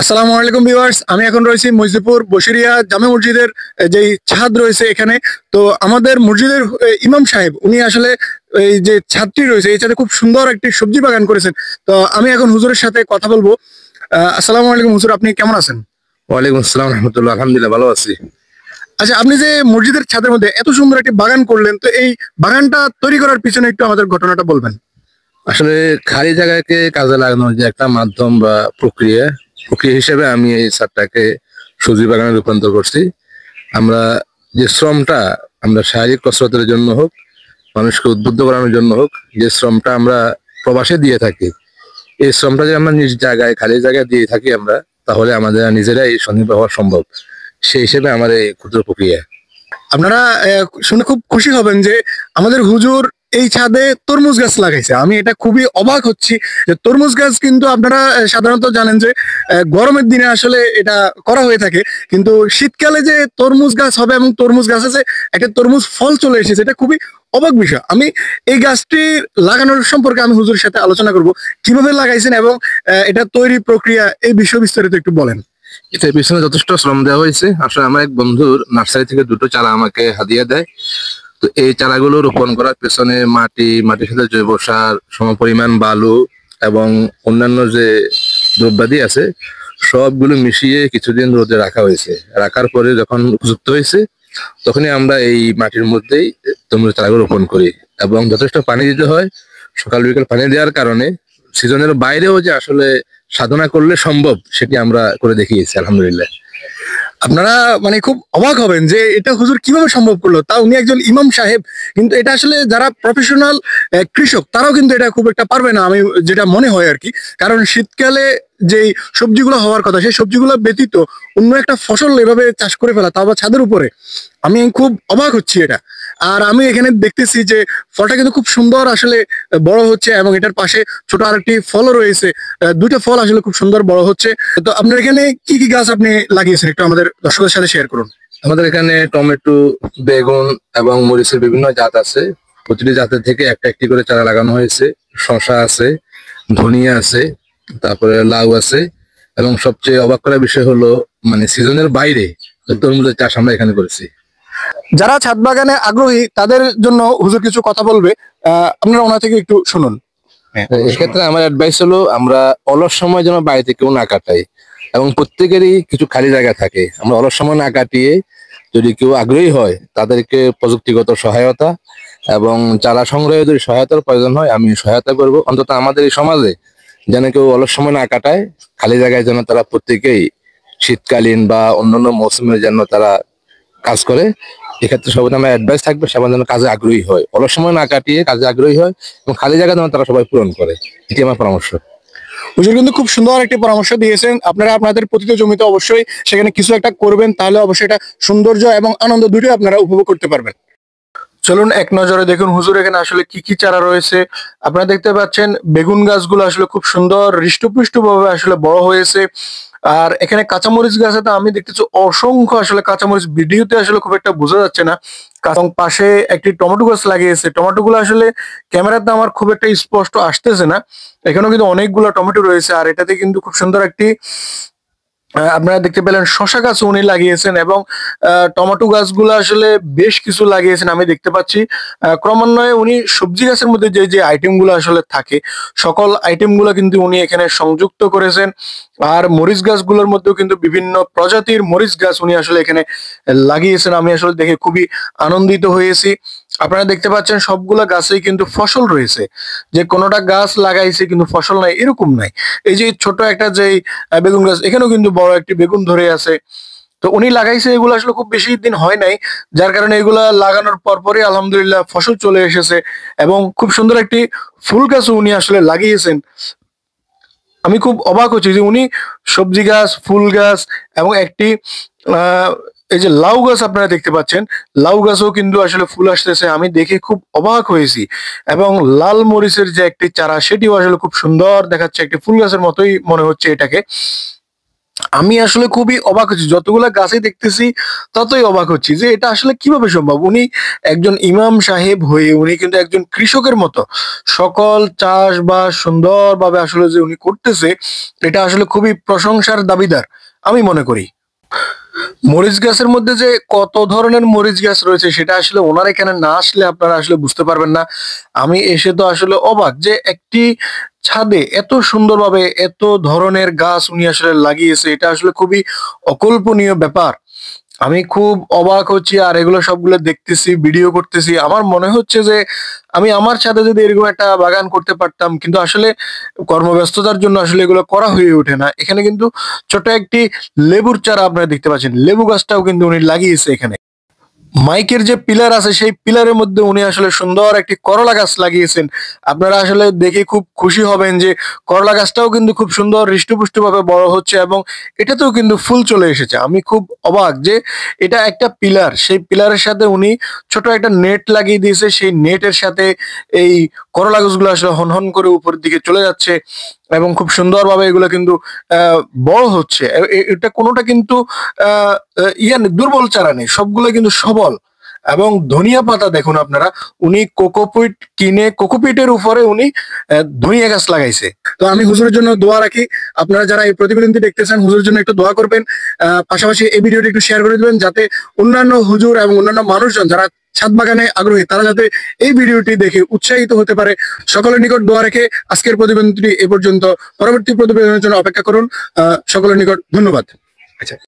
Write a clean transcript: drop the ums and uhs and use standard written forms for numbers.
আসসালামু আলাইকুম ভিউয়ার্স, আমি এখন রয়েছি মসজিদপুর বশিরিয়া জামে মসজিদের যেই ছাদ রয়েছে এখানে। তো আমাদের মসজিদের ইমাম সাহেব উনি আসলে এই যে ছাদটি রয়েছে এই ছাদে খুব সুন্দর একটি সবজি বাগান করেছেন। তো আমি এখন হুজুরের সাথে কথা বলবো। আসসালামু আলাইকুম হুজুর, আপনি কেমন আছেন? ওয়ালাইকুম আসসালাম রহমতুল্লাহ, আলহামদুলিল্লাহ ভালো আছি। আচ্ছা, আপনি যে মসজিদের ছাদের মধ্যে এত সুন্দর একটি বাগান করলেন, তো এই বাগানটা তৈরি করার পিছনে একটু আমাদের ঘটনাটা বলবেন। আসলে খালি জায়গাকে কাজে লাগানোর যে একটা মাধ্যম বা প্রক্রিয়া প্রক্রিয়া হিসেবে আমি এই ছাদটাকে সবজি বাগানে রূপান্তর করছি। আমরা যে শ্রমটা আমরা শারীরিক কসরতের জন্য হোক, মানুষকে উদ্বুদ্ধ করানোর জন্য হোক, যে শ্রমটা আমরা প্রবাসে দিয়ে থাকি, এই শ্রমটা যদি আমরা নিজ জায়গায় খালি জায়গায় দিয়ে থাকি আমরা, তাহলে আমাদের নিজেরাই স্বনির্ভর হওয়া সম্ভব। সেই হিসেবে আমার এই ক্ষুদ্র প্রক্রিয়া। আপনারা শুনে খুব খুশি হবেন যে আমাদের হুজুর এই ছাদে তরমুজ গাছ লাগাইছে। আমি এটা খুবই অবাক হচ্ছি যে তরমুজ গাছ কিন্তু আপনারা সাধারণত জানেন যে গরমের দিনে আসলে এটা করা হয়ে থাকে, কিন্তু শীতকালে যে তরমুজ গাছ হবে এবং তরমুজ গাছে যে একটা তরমুজ ফল চলে এসেছে, এটা খুবই অবাক বিষয়। আমি এই গাছটি লাগানোর সম্পর্কে আমি হুজুরের সাথে আলোচনা করব, কিভাবে লাগাইছেন এবং এটা তৈরি প্রক্রিয়া এই বিষয় বিস্তারিত একটু বলেন। এটার পিছনে যথেষ্ট শ্রম দেওয়া হয়েছে। আসলে আমার এক বন্ধুর নার্সারি থেকে দুটো চারা আমাকে হাদিয়া দেয়। তো এই চারাগুলো রোপণ করার পেছনে মাটির সাথে জৈব সার, সমপরিমাণ বালু এবং অন্যান্য যে দ্রব্যাদি আছে সবগুলো মিশিয়ে কিছুদিন রোদে রাখা হয়েছে। রাখার পরে যখন উপযুক্ত হয়েছে তখনই আমরা এই মাটির মধ্যেই তরমুজ চারাগুলো রোপণ করি এবং যথেষ্ট পানি দিতে হয়। সকাল বিকাল পানি দেওয়ার কারণে সিজনের বাইরেও যে আসলে সাধনা করলে সম্ভব সেটি আমরা করে দেখিয়েছি আলহামদুলিল্লাহ। আপনারা মানে খুব অবাক হবেন যে এটা হুজুর কিভাবে সম্ভব করলো, তা উনি একজন ইমাম সাহেব। কিন্তু এটা আসলে যারা প্রফেশনাল কৃষক তারাও কিন্তু এটা খুব একটা পারবে না, আমি যেটা মনে হয় আর কি। কারণ শীতকালে যেই সবজিগুলো হওয়ার কথা সেই সবজিগুলো ব্যতীত অন্য একটা ফসল এভাবে চাষ করে ফেলা, তাও আবার ছাদের উপরে, আমি খুব অবাক হচ্ছি এটা। আর আমি এখানে দেখতেছি যে ফলটা কিন্তু খুব সুন্দর আসলে বড় হচ্ছে এবং এটার পাশে ছোট আরেকটি ফলও রয়েছে। দুইটা ফল আসলে খুব সুন্দর বড় হচ্ছে। তো আপনার এখানে কি কি গাছ আপনি লাগিয়েছেন একটু আমাদের দর্শকদের সাথে শেয়ার করুন। আমাদের এখানে টমেটো, বেগুন এবং মরিচের বিভিন্ন জাত আছে। প্রতিটি জাতের থেকে একটা একটি করে চারা লাগানো হয়েছে। শসা আছে, ধনিয়া আছে, তারপরে লাউ আছে এবং সবচেয়ে অবাক করার বিষয় হলো মানে সিজনের বাইরে তরমুজের চাষ আমরা এখানে করেছি। যারা ছাদ বাগানে আগ্রহী তাদের জন্য হুজুর কিছু কথা বলবে, আপনারা ওনা থেকে একটু শুনুন। হ্যাঁ, এক্ষেত্রে আমার অ্যাডভাইস হলো আমরা অলস সময় যেন বাড়িতে কেউ না কাটাই এবং প্রত্যেকেরই কিছু খালি জায়গা থাকে। আমরা অলস সময় না কাটিয়ে যদি কেউ আগ্রহী হয় তাদেরকে প্রযুক্তিগত সহায়তা এবং চারা সংগ্রহে যদি সহায়তার প্রয়োজন হয় আমি সহায়তা করব। অন্তত আমাদের এই সমাজে যেন কেউ অলস সময় না কাটায়, খালি জায়গায় যেন তারা প্রত্যেকেই শীতকালীন বা অন্যান্য মৌসুমে যেন তারা কাজ করে। এক্ষেত্রে সবাই আমার অ্যাডভাইস থাকবে সবাই যেন কাজে আগ্রহী হয়, অলস সময় না কাটিয়ে কাজে আগ্রহী হয় এবং খালি জায়গা যেন তারা সবাই পূরণ করে। এটি আমার পরামর্শ। হুজুর কিন্তু খুব সুন্দর একটি পরামর্শ দিয়েছেন। আপনারা আপনাদের পতিত জমিতে অবশ্যই সেখানে কিছু একটা করবেন, তাহলে অবশ্যই এটা সৌন্দর্য এবং আনন্দ দুটোই আপনারা উপভোগ করতে পারবেন। চলুন এক নজরে দেখুন হুজুর এখানে আসলে কি কি চারা রয়েছে। আপনারা দেখতে পাচ্ছেন বেগুন গাছগুলো আসলে খুব সুন্দর হৃষ্টপুষ্ট ভাবে আসলে বড় হয়েছে। আর এখানে কাঁচামরিচ গাছে তো আমি দেখতেছি অসংখ্য আসলে কাঁচামরিচ, ভিডিওতে আসলে খুব একটা বোঝা যাচ্ছে না। এবং পাশে একটি টমেটো গাছ লাগিয়েছে, টমেটো গুলো আসলে ক্যামেরাতে আমার খুব একটা স্পষ্ট আসতেছে না। এখানেও কিন্তু অনেকগুলো টমেটো রয়েছে, আর এটাতে কিন্তু খুব সুন্দর একটি আপনারা দেখতে পেলেন শশা গাছ উনি লাগিয়েছেন এবং টমেটো গাছগুলো আসলে বেশ কিছু লাগিয়েছেন আমি দেখতে পাচ্ছি। ক্রমান্বয়ে উনি সবজি গাছের মধ্যে যে যে আইটেম গুলো আসলে থাকে সকল আইটেম গুলো কিন্তু উনি এখানে সংযুক্ত করেছেন। আর মরিচ গাছগুলোর মধ্যেও কিন্তু বিভিন্ন প্রজাতির মরিচ গাছ উনি আসলে এখানে লাগিয়েছেন। আমি আসলে দেখে খুবই আনন্দিত হয়েছি। আপনারা দেখতে পাচ্ছেন সবগুলা গাছেই কিন্তু ফসল রয়েছে, যে কোনোটা গাছ লাগাইছে কিন্তু ফসল নাই এরকম নাই। এই যে ছোট একটা যেই বেগুন গাছ, এখানেও কিন্তু বড় একটি বেগুন ধরে আছে। তো উনি লাগাইছে এগুলো আসলে খুব বেশি দিন হয় নাই, যার কারণে এগুলা লাগানোর পরপরই আলহামদুলিল্লাহ ফসল চলে এসেছে এবং খুব সুন্দর একটি ফুল গাছও উনি আসলে লাগিয়েছেন। আমি খুব অবাক হচ্ছি যে উনি সবজি গাছ, ফুল গাছ এবং একটি আহ এই যে লাউ গাছ আপনারা দেখতে পাচ্ছেন, লাউ গাছও কিন্তু আসলে ফুল আসতেছে, আমি দেখে খুব অবাক হয়েছি। এবং লাল মরিচের যে একটি চারা সেটিও আসলে খুব সুন্দর দেখাচ্ছে, একটি ফুল গাছের মতোই মনে হচ্ছে এটাকে। আমি আসলে খুবই অবাক হচ্ছি, যতগুলা গাছে দেখতেছি ততই অবাক হচ্ছি যে এটা আসলে কিভাবে সম্ভব। উনি একজন ইমাম সাহেব হয়ে উনি কিন্তু একজন কৃষকের মতো সকল চাষবাস সুন্দরভাবে আসলে যে উনি করতেছে, এটা আসলে খুবই প্রশংসার দাবিদার আমি মনে করি। মরিচ গাছের মধ্যে যে কত ধরনের মরিচ গাছ রয়েছে সেটা আসলে ওনার এখানে না আসলে আপনারা আসলে বুঝতে পারবেন না। আমি এসে তো আসলে অবাক যে একটি ছাদে এত সুন্দরভাবে এত ধরনের গাছ উনি আসলে লাগিয়েছে, এটা আসলে খুবই অকল্পনীয় ব্যাপার। আমি খুব অবাক হচ্ছি আর এগুলো সবগুলো দেখতেছি, ভিডিও করতেছি। আমার মনে হচ্ছে যে আমি আমার ছাদে যদি এরকম একটা বাগান করতে পারতাম, কিন্তু আসলে কর্মব্যস্ততার জন্য আসলে এগুলো করা হয়ে ওঠে না। এখানে কিন্তু ছোট একটি লেবুর চারা আপনারা দেখতে পাচ্ছেন, লেবু গাছটাও কিন্তু উনি লাগিয়েছে এখানে। মাইকের যে পিলার আছে সেই পিলারের মধ্যে উনি আসলে সুন্দর একটি করলা গাছ লাগিয়েছেন। আপনারা আসলে দেখে খুব খুশি হবেন যে করলা গাছটাও কিন্তু খুব সুন্দর হৃষ্টপুষ্ট ভাবে বড় হচ্ছে এবং এটাতেও কিন্তু ফুল চলে এসেছে। আমি খুব অবাক যে এটা একটা পিলার, সেই পিলারের সাথে উনি ছোট একটা নেট লাগিয়ে দিয়েছে, সেই নেটের সাথে এই করলা গাছগুলো আসলে হনহন করে উপরের দিকে চলে যাচ্ছে এবং খুব সুন্দরভাবে এগুলো কিন্তু বড় হচ্ছে। এটা কোনোটা কিন্তু দুর্বল চারা নেই, সবগুলো কিন্তু সবল। এবং ধনিয়া পাতা দেখুন আপনারা, উনি কোকোপিট কিনে কোকোপিটের উপরে উনি ধনিয়া গাছ লাগাইছে। তো আমি হুজুরের জন্য দোয়া রাখি, আপনারা যারা এই প্রতিবেদনটি দেখতেছেন হুজুরের জন্য একটু দোয়া করবেন। পাশাপাশি এই ভিডিওটি একটু শেয়ার করে দিবেন যাতে অন্যান্য হুজুর এবং অন্যান্য মানুষজন যারা ছাদ বাগানে আগ্রহী তারা যাতে এই ভিডিওটি দেখে উৎসাহিত হতে পারে। সকলের নিকট দোয়া রেখে আজকের প্রতিবেদনটি এ পর্যন্ত। পরবর্তী প্রতিবেদনের জন্য অপেক্ষা করুন। সকলের নিকট ধন্যবাদ। আচ্ছা।